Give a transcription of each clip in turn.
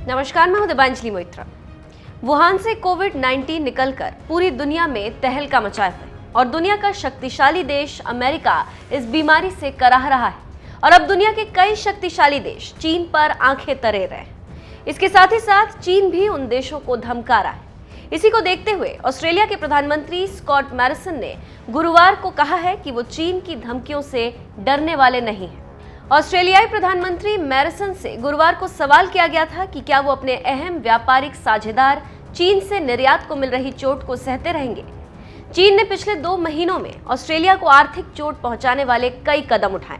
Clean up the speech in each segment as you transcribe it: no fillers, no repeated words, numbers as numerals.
नमस्कार, मैं हूं दिबांजलि मोइत्रा। वुहान से कोविड-19 निकलकर पूरी दुनिया में तहलका मचाए हुए और दुनिया का शक्तिशाली देश अमेरिका इस बीमारी से कराह रहा है और अब दुनिया के कई शक्तिशाली देश चीन पर आंखें तरे रहे हैं। इसके साथ ही साथ चीन भी उन देशों को धमका रहा है। इसी को देखते हुए ऑस्ट्रेलिया के प्रधानमंत्री स्कॉट मॉरिसन ने गुरुवार को कहा है कि वो चीन की धमकियों से डरने वाले नहीं हैं। ऑस्ट्रेलियाई प्रधानमंत्री मॉरिसन से गुरुवार को सवाल किया गया था कि क्या वो अपने अहम व्यापारिक साझेदार चीन से निर्यात को मिल रही चोट को सहते रहेंगे। चीन ने पिछले 2 महीनों में ऑस्ट्रेलिया को आर्थिक चोट पहुंचाने वाले कई कदम उठाए।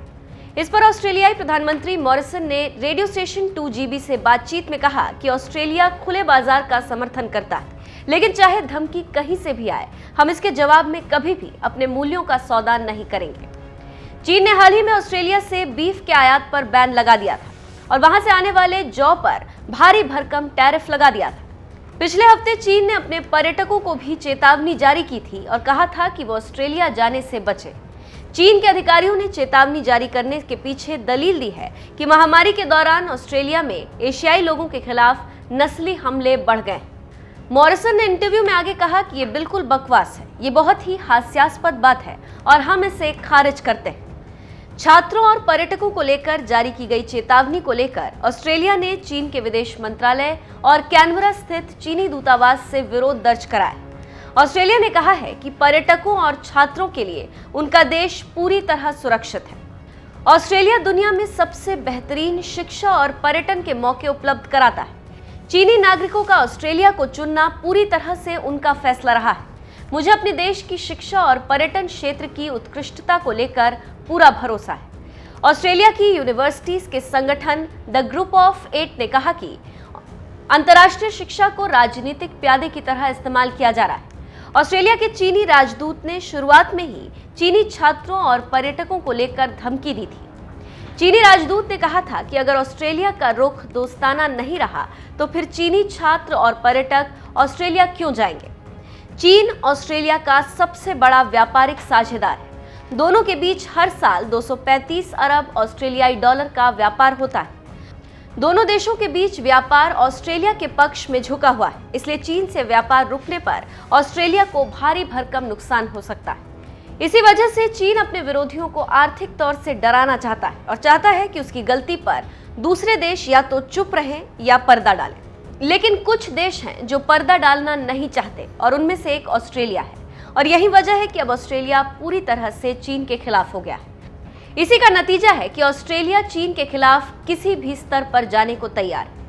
इस पर ऑस्ट्रेलियाई प्रधानमंत्री मॉरिसन ने रेडियो स्टेशन 2GB से बातचीत में कहा कि ऑस्ट्रेलिया खुले बाजार का समर्थन करता है, लेकिन चाहे धमकी कहीं से भी आए, हम इसके जवाब में कभी भी अपने मूल्यों का सौदा नहीं करेंगे। चीन ने हाल ही में ऑस्ट्रेलिया से बीफ के आयात पर बैन लगा दिया था और वहां से आने वाले जौ पर भारी भरकम टैरिफ लगा दिया था। पिछले हफ्ते चीन ने अपने पर्यटकों को भी चेतावनी जारी की थी और कहा था कि वो ऑस्ट्रेलिया जाने से बचे। चीन के अधिकारियों ने चेतावनी जारी करने के पीछे दलील दी है कि महामारी के दौरान ऑस्ट्रेलिया में एशियाई लोगों के खिलाफ नस्ली हमले बढ़ गए। मॉरिसन ने इंटरव्यू में आगे कहा कि ये बिल्कुल बकवास है, ये बहुत ही हास्यास्पद बात है और हम इसे खारिज करते हैं। छात्रों और पर्यटकों को लेकर जारी की गई चेतावनी को लेकर ऑस्ट्रेलिया ने चीन के विदेश मंत्रालय और कैनबरा स्थित चीनी दूतावास से विरोध दर्ज कराया। ऑस्ट्रेलिया ने कहा है कि पर्यटकों और छात्रों के लिए उनका देश पूरी तरह सुरक्षित है। ऑस्ट्रेलिया दुनिया में सबसे बेहतरीन शिक्षा और पर्यटन के मौके उपलब्ध कराता है। चीनी नागरिकों का ऑस्ट्रेलिया को चुनना पूरी तरह से उनका फैसला रहा है। मुझे अपने देश की शिक्षा और पर्यटन क्षेत्र की उत्कृष्टता को लेकर पूरा भरोसा है। ऑस्ट्रेलिया की यूनिवर्सिटीज के संगठन द ग्रुप ऑफ 8 ने कहा कि अंतर्राष्ट्रीय शिक्षा को राजनीतिक प्यादे की तरह इस्तेमाल किया जा रहा है। ऑस्ट्रेलिया के चीनी राजदूत ने शुरुआत में ही चीनी छात्रों और पर्यटकों को लेकर धमकी दी थी। चीनी राजदूत ने कहा था कि अगर ऑस्ट्रेलिया का रुख दोस्ताना नहीं रहा तो फिर चीनी छात्र और पर्यटक ऑस्ट्रेलिया क्यों जाएंगे। चीन ऑस्ट्रेलिया का सबसे बड़ा व्यापारिक साझेदार है। दोनों के बीच हर साल 235 अरब ऑस्ट्रेलियाई डॉलर का व्यापार होता है। दोनों देशों के बीच व्यापार ऑस्ट्रेलिया के पक्ष में झुका हुआ है, इसलिए चीन से व्यापार रुकने पर ऑस्ट्रेलिया को भारी भरकम नुकसान हो सकता है। इसी वजह से चीन अपने विरोधियों को आर्थिक तौर से डराना चाहता है और चाहता है कि उसकी गलती पर दूसरे देश या तो चुप रहें या पर्दा डालें। लेकिन कुछ देश हैं जो पर्दा डालना नहीं चाहते और उनमें से एक ऑस्ट्रेलिया है और यही वजह है कि अब ऑस्ट्रेलिया पूरी तरह से चीन के खिलाफ हो गया है। इसी का नतीजा है कि ऑस्ट्रेलिया चीन के खिलाफ किसी भी स्तर पर जाने को तैयार है।